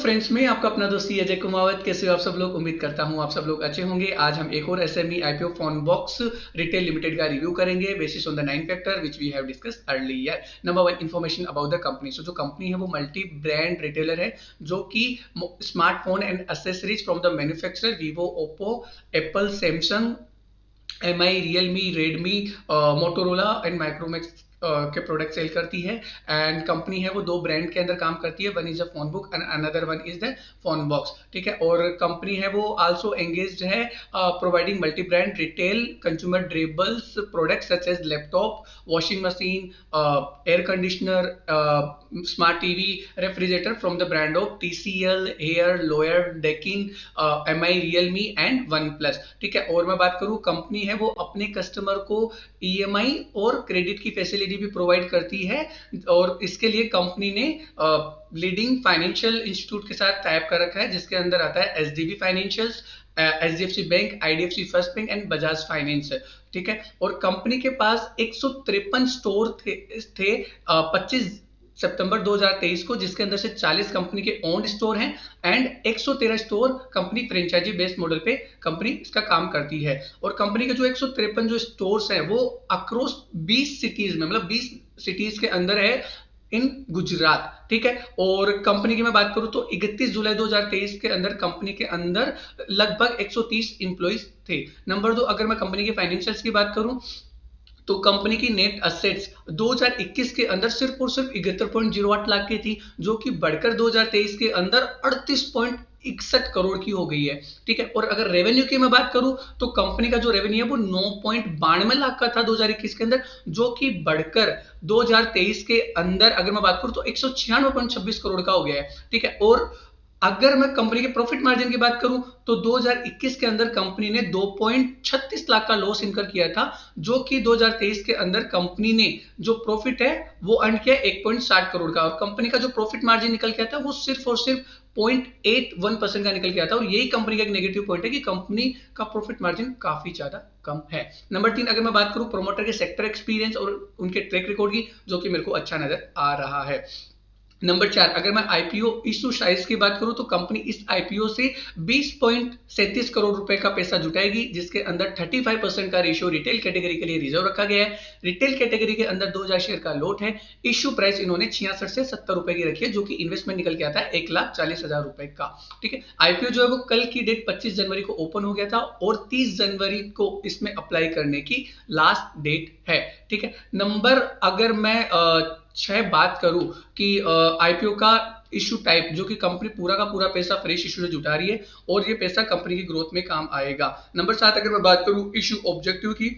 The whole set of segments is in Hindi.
फ्रेंड्स, में आपका अपना दोस्ती अजय कुमावत। कैसे हो आप सब लोग? उम्मीद करता हूं आप सब लोग अच्छे होंगे। आज हम एक और SME IPO Phonebox retail limited का रिव्यू करेंगे basis on the 9 factor which we have discussed earlier. Number 1, information about the company. So जो कंपनी है वो मल्टी ब्रांड रिटेलर है जो कि smartphone and accessories from the manufacturer Vivo, Oppo, Apple, Samsung, MI, Realme, Redmi, Motorola and Micromax के प्रोडक्ट सेल करती है। एंड कंपनी है वो दो ब्रांड के अंदर काम करती है। One is a phone book and another one is the phone box. ठीक है। और कंपनी है वो आल्सो एंगेज्ड है providing multi brand retail consumer durables products such as laptop, washing machine, air conditioner, smart TV, refrigerator from the brand of TCL, Haier, Lloyd, Daikin, MI, Realme and OnePlus. ठीक है। और मैं बात करूं, कंपनी है वो अपने कस्टमर को ईएमआई और क्रेडिट की फैसिलिटी भी प्रोवाइड करती है। और इसके लिए कंपनी ने लीडिंग फाइनेंशियल इंस्टीट्यूट के साथ टाइप कर रखा है, जिसके अंदर आता है HDB financials, HDFC bank, IDFC first bank and Bajaj finance. ठीक है। और कंपनी के पास 153 स्टोर थे 25 सितंबर 2023 को, जिसके अंदर से 40 कंपनी के ओन्ड स्टोर हैं and 113 store company franchise based model पे कंपनी इसका काम करती है। और कंपनी के जो 153 जो स्टोर्स हैं वो अक्रॉस 20 सिटीज में, मतलब 20 सिटीज के अंदर है इन गुजरात। ठीक है। और कंपनी की मैं बात करूं तो 31 जुलाई 2023 के अंदर कंपनी के अंदर लगभग 130 इंप्लॉइज थे। नंबर 2, अगर मैं कंपनी के फाइनेंशियल्स की बात करूं तो कंपनी की नेट असेट्स 2021 के अंदर सिर्फ और सिर्फ 71.08 लाख की थी, जो कि बढ़कर 2023 के अंदर 38.61 करोड़ की हो गई है। ठीक है। और अगर रेवेन्यू की मैं बात करूं तो कंपनी का जो रेवेन्यू है वो 9.92 लाख का था 2021 के अंदर, जो कि बढ़कर 2023 के अंदर अगर मैं बात करूं तो 196.26 करोड़ का हो गया है। ठीक है। और अगर मैं कंपनी के प्रॉफिट मार्जिन की बात करूं तो 2021 के अंदर कंपनी ने 2.36 लाख का लॉस इनकर किया था, जो कि 2023 के अंदर कंपनी ने जो प्रॉफिट है वो अर्न किया 1.60 करोड़ का। और कंपनी का जो प्रॉफिट मार्जिन निकल के आता है वो सिर्फ और सिर्फ 0.81% का निकल के आता है। और यही कंपनी का एक नेगेटिव पॉइंट है कि कंपनी का प्रॉफिट मार्जिन काफी ज्यादा कम है। नंबर 3, अगर मैं बात करूं प्रोमोटर के सेक्टर एक्सपीरियंस और उनके ट्रैक रिकॉर्ड की, जो कि मेरे को अच्छा नजर आ रहा है। नंबर 4, अगर मैं आईपीओ इशू साइज की बात करूं तो कंपनी इस आईपीओ से 20.37 करोड़ रुपए का पैसा जुटाएगी, जिसके अंदर 35% का रेशियो रिटेल कैटेगरी के लिए रिजर्व रखा गया है। रिटेल कैटेगरी के अंदर 2000 शेयर का लॉट है। इश्यू प्राइस इन्होंने 66 से 70 रुपए की रखी है, जो कि इन्वेस्टमेंट निकल के आता है 1,40,000 रुपए का। ठीक है। आईपीओ जो है वो कल की डेट 25 जनवरी को ओपन हो गया था और 30 जनवरी को इसमें अप्लाई करने की लास्ट डेट है। ठीक है। नंबर अगर मैं 6 बात करूं कि आईपीओ का इशू टाइप, जो कि कंपनी पूरा का पूरा पैसा फ्रेश इशू से जुटा रही है और ये पैसा कंपनी की ग्रोथ में काम आएगा। नंबर 7, अगर मैं बात करूं इशू ऑब्जेक्टिव की,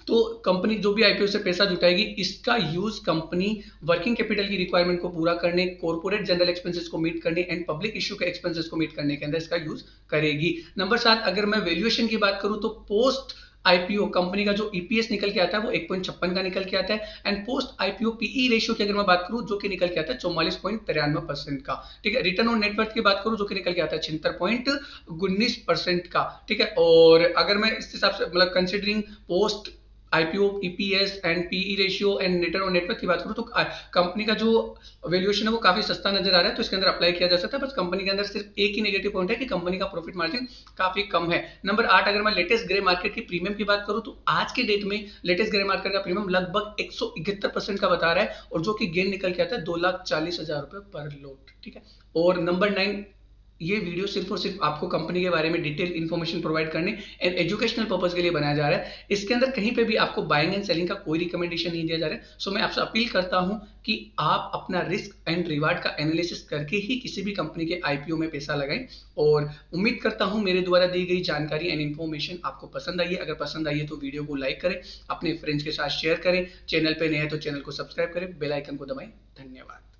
तो कंपनी जो भी आईपीओ से पैसा जुटाएगी इसका यूज कंपनी वर्किंग कैपिटल की रिक्वायरमेंट को पूरा करने, कॉर्पोरेट जनरल एक्सपेंसेस को मीट करने एंड पब्लिक इशू के एक्सपेंसेस को मीट करने के अंदर इसका यूज करेगी। नंबर 7, अगर मैं वैल्यूएशन की बात करूं तो पोस्ट आईपीओ कंपनी का जो ईपीएस निकल के आता है वो 1.56 का निकल के आता है and post IPO PE ratio की अगर मैं बात करूं जो कि निकल के आता है 44.93% का। ठीक है। रिटर्न ऑन नेटवर्थ की बात करूं जो कि निकल के आता है 76.19% का। ठीक है। और अगर मैं इस हिसाब से मतलब considering post IPO, EPS and PE ratio and return on net worth की बात करूं तो कंपनी का जो वैल्यूएशन है वो काफी सस्ता नजर आ रहा है, तो इसके अंदर अप्लाई किया जा सकता है। बस कंपनी के अंदर सिर्फ एक ही नेगेटिव पॉइंट है कि कंपनी का प्रॉफिट मार्जिन काफी कम है। नंबर 8, अगर मैं लेटेस्ट ग्रे मार्केट की प्रीमियम की बात करूं तो आज के डेट में लेटेस्ट ग्रे मार्केट का प्रीमियम लगभग 171% का बता रहा है, और जो कि गेन निकल के आता है 2,40,000 रुपए पर लॉट। ठीक है। और नंबर 9, ये वीडियो सिर्फ और सिर्फ आपको कंपनी के बारे में डिटेल इंफॉर्मेशन प्रोवाइड करने एंड एजुकेशनल पर्पस के लिए बनाया जा रहा है। इसके अंदर कहीं पे भी आपको बाइंग एंड सेलिंग का कोई रिकमेंडेशन नहीं दिया जा रहा है। सो मैं आपसे अपील करता हूं कि आप अपना रिस्क एंड रिवार्ड का एनालिसिस करके ही किसी भी कंपनी के आईपीओ में पैसा लगाएं। और उम्मीद करता हूं मेरे द्वारा दी गई जानकारी एंड इन्फॉर्मेशन आपको पसंद आई है। अगर पसंद आई है तो वीडियो को लाइक करें, अपने फ्रेंड्स के साथ शेयर करें, चैनल पे नए हैं तो चैनल को सब्सक्राइब करें, बेल आइकन को दबाएं। धन्यवाद।